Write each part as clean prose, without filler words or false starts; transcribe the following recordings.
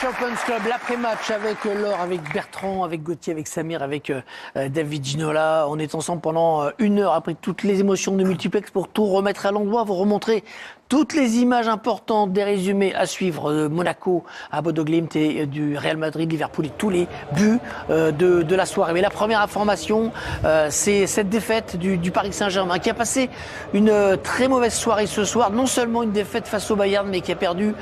Champions Club, l'après-match avec Laure, avec Bertrand, avec Gauthier, avec Samir, avec David Ginola. On est ensemble pendant 1 heure après toutes les émotions de multiplex pour tout remettre à l'endroit, vous remontrer toutes les images importantes, des résumés à suivre de Monaco à Bodo Glimt et du Real Madrid, Liverpool et tous les buts de la soirée. Mais la première information, c'est cette défaite du Paris Saint-Germain qui a passé une très mauvaise soirée ce soir. Non seulement une défaite face au Bayern, mais qui a perdu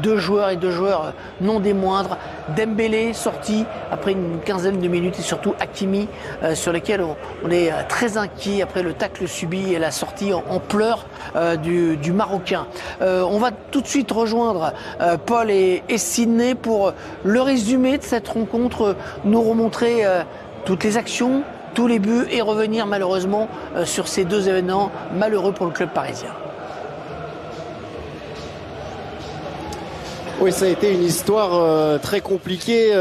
2 joueurs et 2 joueurs non des moindres. Dembélé sorti après une quinzaine de minutes et surtout Hakimi sur lesquels on est très inquiet après le tacle subi et la sortie en pleurs du Marocain. On va tout de suite rejoindre Paul et Sidney pour le résumé de cette rencontre, nous remontrer toutes les actions, tous les buts et revenir malheureusement sur ces 2 événements malheureux pour le club parisien. Oui, ça a été une histoire très compliquée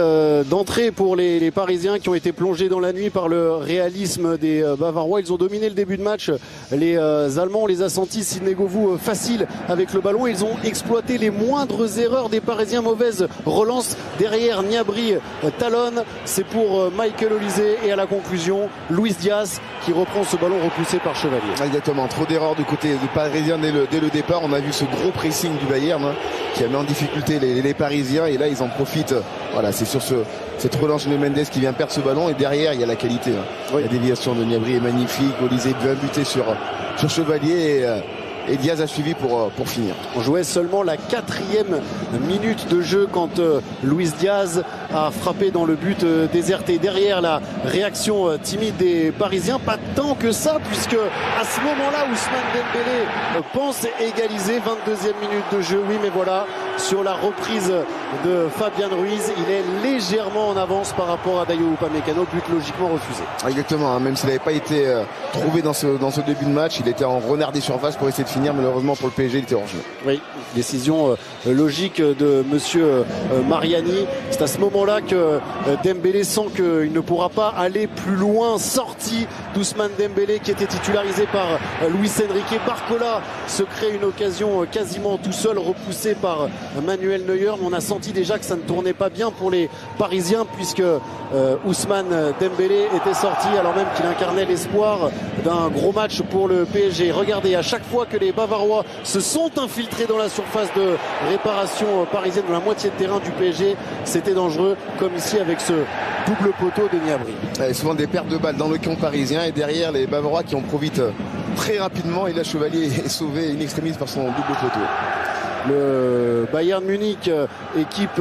d'entrée pour les Parisiens qui ont été plongés dans la nuit par le réalisme des Bavarois. Ils ont dominé le début de match. Les Allemands, on les a sentis, Sidney Govou, faciles avec le ballon. Ils ont exploité les moindres erreurs des Parisiens. Mauvaise relance derrière, Gnabry talonne. C'est pour Michael Olise et à la conclusion, Luis Diaz qui reprend ce ballon repoussé par Chevalier. Exactement, trop d'erreurs du côté du Parisien dès le départ. On a vu ce gros pressing du Bayern qui a mis en difficulté les Parisiens et là ils en profitent. Voilà, c'est sur cette relance de Mendes qui vient perdre ce ballon et derrière il y a la qualité. Oui. La déviation de Gnabry est magnifique. Olise vient buter sur Chevalier et Diaz a suivi pour finir. On jouait seulement la 4e minute de jeu quand Luis Diaz a frappé dans le but déserté. Derrière, la réaction timide des Parisiens, pas tant que ça, puisque à ce moment-là, Ousmane Dembélé pense égaliser. 22e minute de jeu, oui, mais voilà, sur la reprise de Fabian Ruiz, il est légèrement en avance par rapport à Dayo Upamecano, but logiquement refusé. Exactement, même s'il n'avait pas été trouvé dans ce début de match, il était en renard des surfaces pour essayer de finir. Malheureusement pour le PSG, il était hors jeu. Oui, décision logique de monsieur Mariani. C'est à ce moment-là que Dembélé sent qu'il ne pourra pas aller plus loin. Sortie d'Ousmane Dembélé qui était titularisé par Luis Enrique. Barcola se crée une occasion quasiment tout seul, repoussé par Manuel Neuer. Mais on a senti déjà que ça ne tournait pas bien pour les Parisiens puisque Ousmane Dembélé était sorti alors même qu'il incarnait l'espoir d'un gros match pour le PSG. Regardez, à chaque fois que les Bavarois se sont infiltrés dans la surface de réparation parisienne, dans la moitié de terrain du PSG, c'était dangereux, comme ici avec ce double poteau de Gnabry. Et souvent des pertes de balles dans le camp parisien et derrière les Bavarois qui en profitent très rapidement et là Chevalier est sauvé in extremis par son double poteau. Le Bayern Munich, équipe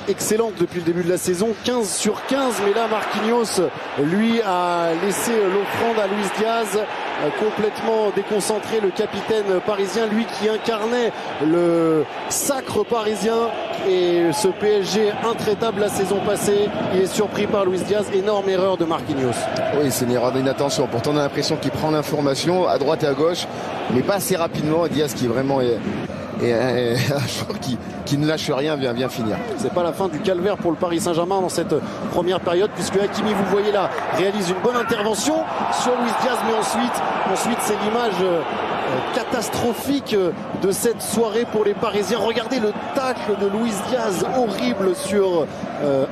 excellente depuis le début de la saison, 15 sur 15, mais là Marquinhos lui a laissé l'offrande à Luis Diaz, complètement déconcentré, le capitaine parisien, lui qui incarnait le sacre parisien et ce PSG intraitable la saison passée. Il est surpris par Luis Diaz, énorme erreur de Marquinhos. Oui, c'est une erreur d'inattention. Pourtant on a l'impression qu'il prend l'information à droite et à gauche, mais pas assez rapidement. Diaz qui vraiment est un joueur qui ne lâche rien, vient finir. C'est pas la fin du calvaire pour le Paris Saint-Germain dans cette première période, puisque Hakimi, vous voyez là, réalise une bonne intervention sur Luis Diaz, mais ensuite c'est l'image catastrophique de cette soirée pour les Parisiens. Regardez le tacle de Luis Diaz, horrible sur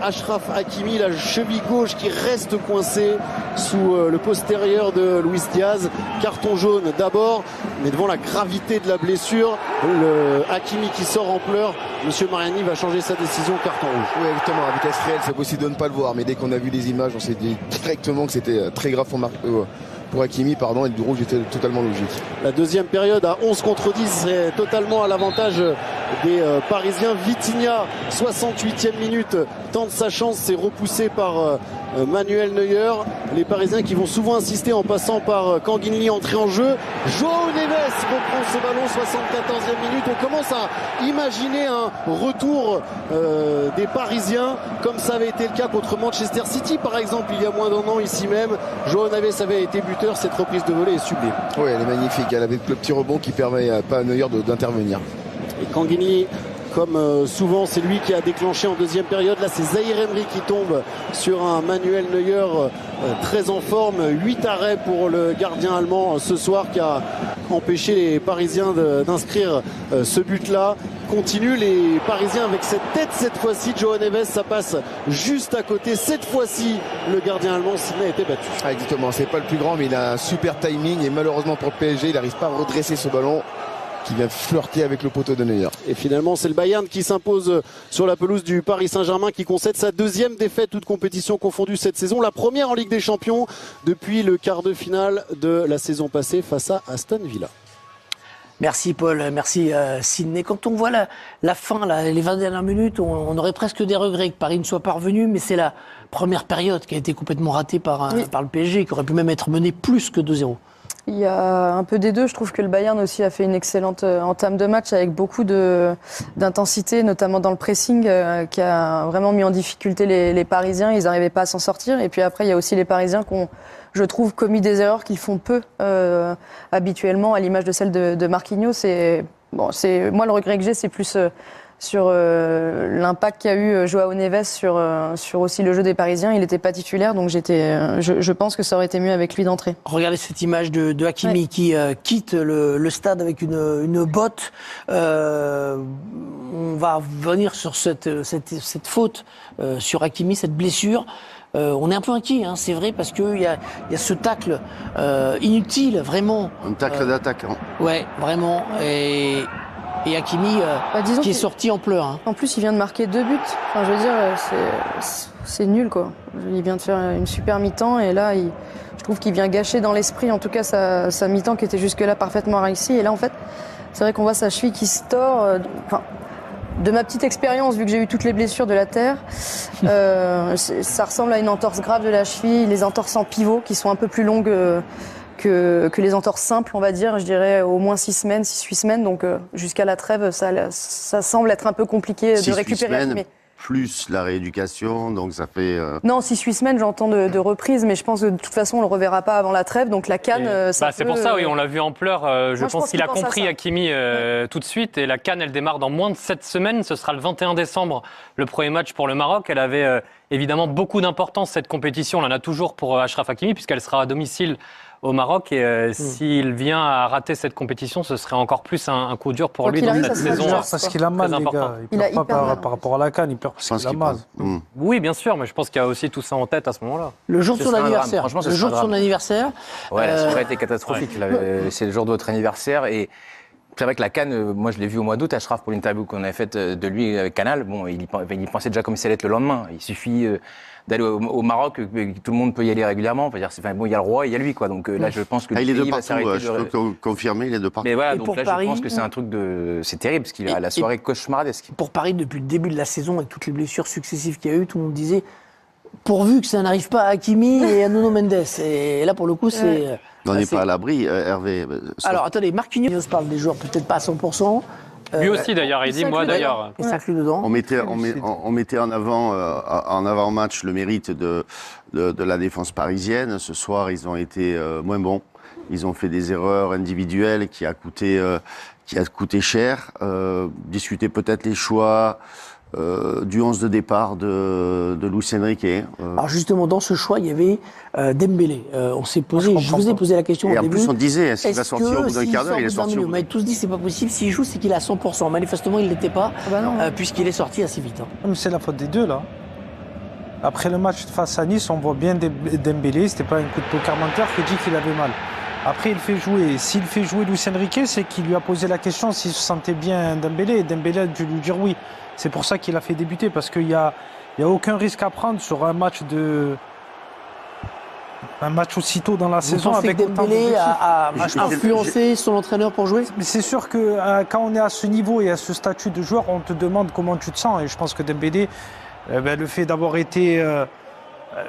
Achraf Hakimi, la cheville gauche qui reste coincée sous le postérieur de Luis Diaz. Carton jaune d'abord, mais devant la gravité de la blessure, le Hakimi qui sort en pleurs, monsieur Mariani va changer sa décision, carton rouge. Oui, exactement, avec Asriel, c'est possible de ne pas le voir, mais dès qu'on a vu les images, on s'est dit directement que c'était très grave pour Hakimi, et le rouge était totalement logique. La deuxième période à 11 contre 10 serait totalement à l'avantage des Parisiens. Vitinha, 68e minute, tente sa chance, c'est repoussé par Manuel Neuer. Les Parisiens qui vont souvent insister en passant par Kanguinli, entrée en jeu. João Neves reprend ce ballon, 74e minute. On commence à imaginer un retour des Parisiens, comme ça avait été le cas contre Manchester City par exemple il y a moins d'1 an ici même. João Neves avait été buteur, cette reprise de volée est sublime. Oui, elle est magnifique, elle avait le petit rebond qui permet pas à Neuer d'intervenir. Et Kanguinli, comme souvent, c'est lui qui a déclenché en deuxième période. Là, c'est Zaïre Emery qui tombe sur un Manuel Neuer très en forme. 8 arrêts pour le gardien allemand ce soir qui a empêché les Parisiens d'inscrire ce but-là. continue. Les Parisiens avec cette tête cette fois-ci. João Neves, ça passe juste à côté. Cette fois-ci, le gardien allemand Sidney a été battu. Ah, exactement, c'est pas le plus grand, mais il a un super timing et malheureusement pour le PSG, il n'arrive pas à redresser ce ballon qui vient flirter avec le poteau de Neuer. Et finalement, c'est le Bayern qui s'impose sur la pelouse du Paris Saint-Germain, qui concède sa deuxième défaite, toute compétition confondue cette saison. La première en Ligue des Champions depuis le quart de finale de la saison passée face à Aston Villa. Merci Paul, merci Sidney. Quand on voit la fin, les 20 dernières minutes, on aurait presque des regrets que Paris ne soit pas revenu, mais c'est la première période qui a été complètement ratée par le PSG, qui aurait pu même être mené plus que 2-0. Il y a un peu des deux. Je trouve que le Bayern aussi a fait une excellente entame de match avec beaucoup d'intensité, notamment dans le pressing, qui a vraiment mis en difficulté les Parisiens. Ils n'arrivaient pas à s'en sortir. Et puis après, il y a aussi les Parisiens qui ont, je trouve, commis des erreurs qu'ils font peu habituellement, à l'image de celle de Marquinhos. Moi, le regret que j'ai, c'est plus sur l'impact qu'a eu João Neves sur aussi le jeu des Parisiens. Il n'était pas titulaire, donc je pense que ça aurait été mieux avec lui d'entrée. Regardez cette image de Hakimi qui quitte le stade avec une botte. On va revenir sur cette faute sur Hakimi, cette blessure. On est un peu inquiet, hein, c'est vrai, parce qu'il y a ce tacle inutile, vraiment. Un tacle d'attaquant. Ouais, vraiment. Et Hakimi qui est sorti en pleurs. Hein. En plus, il vient de marquer 2 buts. Enfin, je veux dire, c'est nul, quoi. Il vient de faire une super mi-temps et là, je trouve qu'il vient gâcher dans l'esprit, en tout cas, sa mi-temps qui était jusque-là parfaitement réussie. Et là, en fait, c'est vrai qu'on voit sa cheville qui se tord. De ma petite expérience, vu que j'ai eu toutes les blessures de la terre, ça ressemble à une entorse grave de la cheville. Les entorses en pivot qui sont un peu plus longues que les entorses simples, on va dire, je dirais au moins 6 semaines, 6-8 semaines. Donc jusqu'à la trêve, ça semble être un peu compliqué de récupérer. Semaines, plus la rééducation, donc ça fait... Non, 6-8 semaines, j'entends de reprise, mais je pense que de toute façon, on ne le reverra pas avant la trêve. Donc la CAN, c'est pour ça, oui, on l'a vu en pleurs. Je pense qu'il a compris Hakimi tout de suite. Et la CAN, elle démarre dans moins de 7 semaines. Ce sera le 21 décembre, le premier match pour le Maroc. Elle avait évidemment beaucoup d'importance, cette compétition. On en a toujours pour Achraf Hakimi, puisqu'elle sera à domicile au Maroc, et s'il vient à rater cette compétition, ce serait encore plus un coup dur pour lui dans cette saison. Parce qu'il a mal, les gars. Il pleure pas par rapport à la CAN, il pleure parce qu'il a mal. Oui, bien sûr, mais je pense qu'il y a aussi tout ça en tête à ce moment-là. Le jour de son anniversaire. Le jour de son anniversaire. Ouais, la soirée a été catastrophique. C'est le jour de votre anniversaire et c'est vrai que la CAN, moi je l'ai vu au mois d'août, Achraf, pour l'interview qu'on avait faite de lui avec Canal. Bon, il y pensait déjà comme si ça allait être le lendemain. Il suffit d'aller au Maroc, tout le monde peut y aller régulièrement. Il y a le roi, il y a lui, quoi. Donc là, je pense que il est de partout. Je peux confirmer, il est de partout. Mais voilà, donc là, Paris, je pense que c'est un truc c'est terrible parce qu'il a la soirée cauchemardesque. Pour Paris, depuis le début de la saison, avec toutes les blessures successives qu'il y a eu, tout le monde disait pourvu que ça n'arrive pas à Hakimi et à Nuno Mendes. Et là, pour le coup, c'est. On n'est pas à l'abri, Hervé. Alors, attendez, Marquinhos parle des joueurs peut-être pas à 100%. Lui aussi, d'ailleurs, il dit, moi, d'ailleurs. Il s'inclut dedans. On mettait en avant-match le mérite de la défense parisienne. Ce soir, ils ont été moins bons. Ils ont fait des erreurs individuelles qui a coûté cher. Discuter peut-être les choix du 11 de départ de Luis Enrique. Alors justement, dans ce choix, il y avait Dembélé. On s'est posé, je vous ai posé la question au début. Et en plus, on disait, est-ce qu'il va sortir au bout d'un quart d'heure? Il est sorti. On m'avait tous dit, c'est pas possible. S'il joue, c'est qu'il est à 100%. Manifestement, il ne l'était pas, puisqu'il est sorti assez vite. Mais c'est la faute des deux, là. Après le match face à Nice, on voit bien Dembélé. C'était pas un coup de poker menteur qui dit qu'il avait mal. Après, il fait jouer. S'il fait jouer Luis Enrique, c'est qu'il lui a posé la question s'il se sentait bien Dembélé. Et Dembélé a dû lui dire oui. C'est pour ça qu'il a fait débuter, parce qu'il n'y a aucun risque à prendre sur un match aussitôt dans la saison. Avec Dembélé a influencé son entraîneur pour jouer? Mais c'est sûr que quand on est à ce niveau et à ce statut de joueur, on te demande comment tu te sens. Et je pense que Dembélé, le fait d'avoir été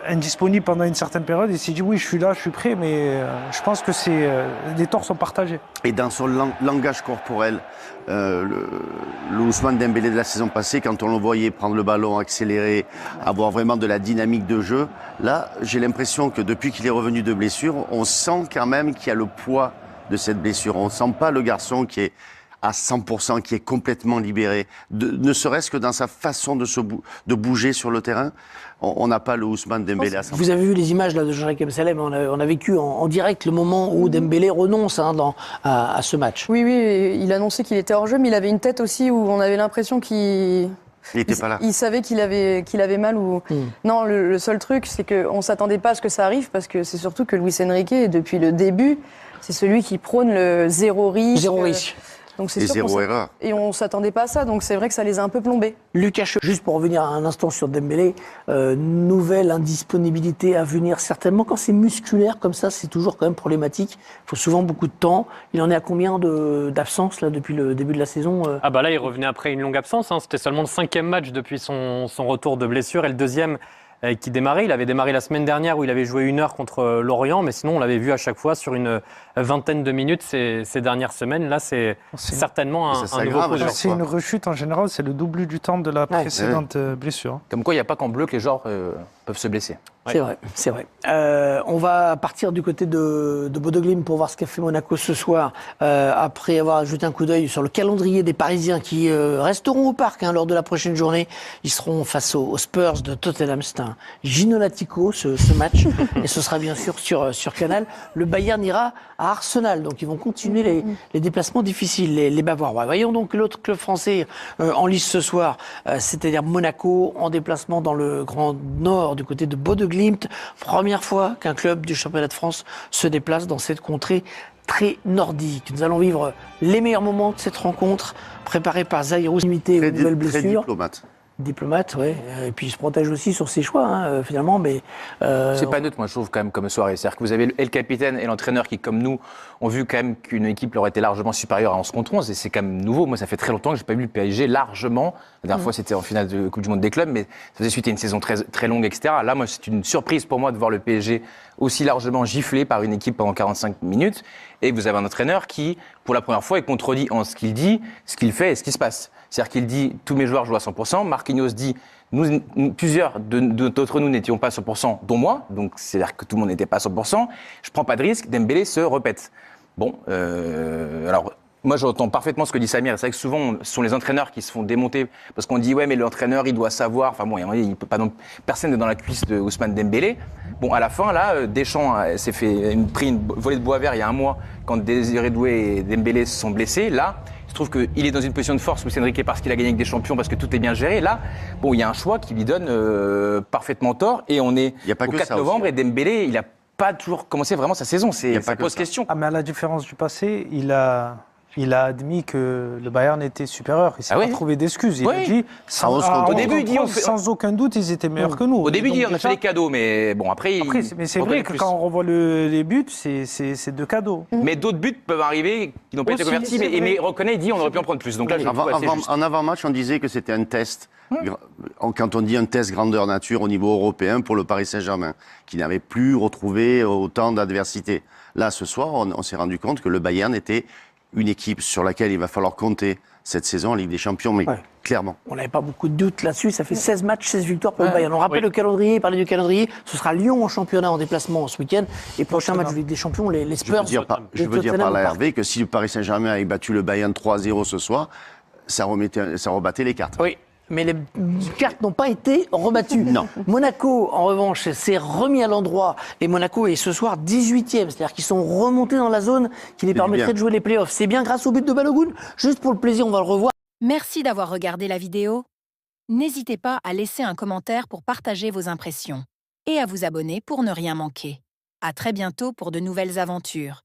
indisponible pendant une certaine période, il s'est dit oui, je suis là, je suis prêt, mais je pense que les torts sont partagés. Et dans son langage corporel, le Ousmane Dembélé de la saison passée, quand on le voyait prendre le ballon, accélérer, avoir vraiment de la dynamique de jeu, là, j'ai l'impression que depuis qu'il est revenu de blessure, on sent quand même qu'il y a le poids de cette blessure. On ne sent pas le garçon qui est à 100%, qui est complètement libéré, ne serait-ce que dans sa façon de bouger sur le terrain. On n'a pas le Ousmane Dembélé à 100%. Vous avez vu les images là, de Jean-Jacques Amsalem, on a vécu en direct le moment où Dembélé renonce à ce match. Oui, il annonçait qu'il était hors jeu, mais il avait une tête aussi où on avait l'impression qu'il... Il n'était pas là. Il savait qu'il avait mal ou... Non, le seul truc, c'est qu'on ne s'attendait pas à ce que ça arrive, parce que c'est surtout que Luis Enrique, depuis le début, c'est celui qui prône le zéro risque. Zéro risque. Donc c'est Et sûr zéro erreur. Et on ne s'attendait pas à ça, donc c'est vrai que ça les a un peu plombés. Lucas, juste pour revenir un instant sur Dembélé, nouvelle indisponibilité à venir certainement. Quand c'est musculaire comme ça, c'est toujours quand même problématique. Il faut souvent beaucoup de temps. Il en est à combien d'absence là depuis le début de la saison Ah bah là, il revenait après une longue absence. C'était seulement le 5e match depuis son retour de blessure et le 2e qui démarrait. Il avait démarré la semaine dernière où il avait joué 1 heure contre Lorient, mais sinon on l'avait vu à chaque fois sur une vingtaine de minutes ces dernières semaines. Là, c'est certainement un nouveau projet. C'est une rechute en général, c'est le double du temps de la précédente blessure. Comme quoi, il n'y a pas qu'en bleu que les joueurs peuvent se blesser. C'est vrai, c'est vrai. On va partir du côté de Bodo Glimt pour voir ce qu'a fait Monaco ce soir, après avoir jeté un coup d'œil sur le calendrier des Parisiens qui resteront au parc lors de la prochaine journée. Ils seront face aux Spurs de Tottenham. C'est un Ginolatico ce match, et ce sera bien sûr sur Canal. Le Bayern ira à Arsenal, donc ils vont continuer les déplacements difficiles, les Bavarois. Voyons donc l'autre club français en lice ce soir, c'est-à-dire Monaco, en déplacement dans le Grand Nord, du côté de Bodo Glimt. Première fois qu'un club du championnat de France se déplace dans cette contrée très nordique. Nous allons vivre les meilleurs moments de cette rencontre, préparée par Zaïrou, limité aux nouvelles blessures. Diplomate, ouais. Et puis il se protège aussi sur ses choix, finalement. Mais c'est pas neutre, moi je trouve, quand même, comme soirée. C'est-à-dire que vous avez le capitaine et l'entraîneur qui, comme nous, ont vu quand même qu'une équipe leur était largement supérieure à 11 contre 11. Et c'est quand même nouveau. Moi, ça fait très longtemps que j'ai pas vu le PSG largement. La dernière fois, c'était en finale de Coupe du Monde des clubs, mais ça faisait suite à une saison très, très longue, etc. Là, moi, c'est une surprise pour moi de voir le PSG aussi largement giflé par une équipe pendant 45 minutes. Et vous avez un entraîneur qui, pour la première fois, est contredit en ce qu'il dit, ce qu'il fait et ce qui se passe. C'est-à-dire qu'il dit tous mes joueurs jouent à 100%. Marquinhos dit plusieurs d'entre nous n'étions pas à 100%, dont moi. Donc c'est-à-dire que tout le monde n'était pas à 100%. Je prends pas de risque. Dembélé se répète. Bon, alors moi j'entends parfaitement ce que dit Samir. C'est vrai que souvent ce sont les entraîneurs qui se font démonter parce qu'on dit ouais mais l'entraîneur il doit savoir. Enfin bon, il peut pas personne n'est dans la cuisse de Ousmane Dembélé. Bon, à la fin là, Deschamps s'est pris une volée de bois vert il y a un mois quand Désiré Doué et Dembélé se sont blessés. Là, je trouve qu'il est dans une position de force, Luis Enrique, parce qu'il a gagné avec des champions, parce que tout est bien géré. Là, bon, il y a un choix qui lui donne parfaitement tort. Et on est au 4 novembre et Dembélé, il n'a pas toujours commencé vraiment sa saison. Ça pose question. Ah, mais à la différence du passé, il a admis que le Bayern était supérieur. Il s'est pas trouvé d'excuses. Il a dit, au début, sans aucun doute, ils étaient meilleurs que nous. Au début, on a fait des cadeaux, mais bon, après mais c'est vrai que quand on revoit les buts, c'est 2 cadeaux. Mais d'autres buts peuvent arriver qui n'ont pas été convertis, mais reconnaît, il dit on aurait pu en prendre plus. Donc là, en avant-match, on disait que c'était un test. Quand on dit un test grandeur nature au niveau européen pour le Paris Saint-Germain, qui n'avait plus retrouvé autant d'adversité. Là, ce soir, on s'est rendu compte que le Bayern était une équipe sur laquelle il va falloir compter cette saison en Ligue des Champions, mais clairement. On n'avait pas beaucoup de doutes là-dessus. Ça fait 16 matchs, 16 victoires pour le Bayern. On rappelle le calendrier, parler du calendrier. Ce sera Lyon en championnat en déplacement ce week-end. Et prochain match de Ligue des Champions, les Spurs. Je veux dire par là, Hervé, que si le Paris Saint-Germain avait battu le Bayern 3-0 ce soir, ça rebattait les cartes. Oui. Mais les cartes n'ont pas été rebattues. Non. Monaco, en revanche, s'est remis à l'endroit. Et Monaco est ce soir 18e. C'est-à-dire qu'ils sont remontés dans la zone qui les permettrait de jouer les playoffs. C'est bien grâce au but de Balogun. Juste pour le plaisir, on va le revoir. Merci d'avoir regardé la vidéo. N'hésitez pas à laisser un commentaire pour partager vos impressions. Et à vous abonner pour ne rien manquer. À très bientôt pour de nouvelles aventures.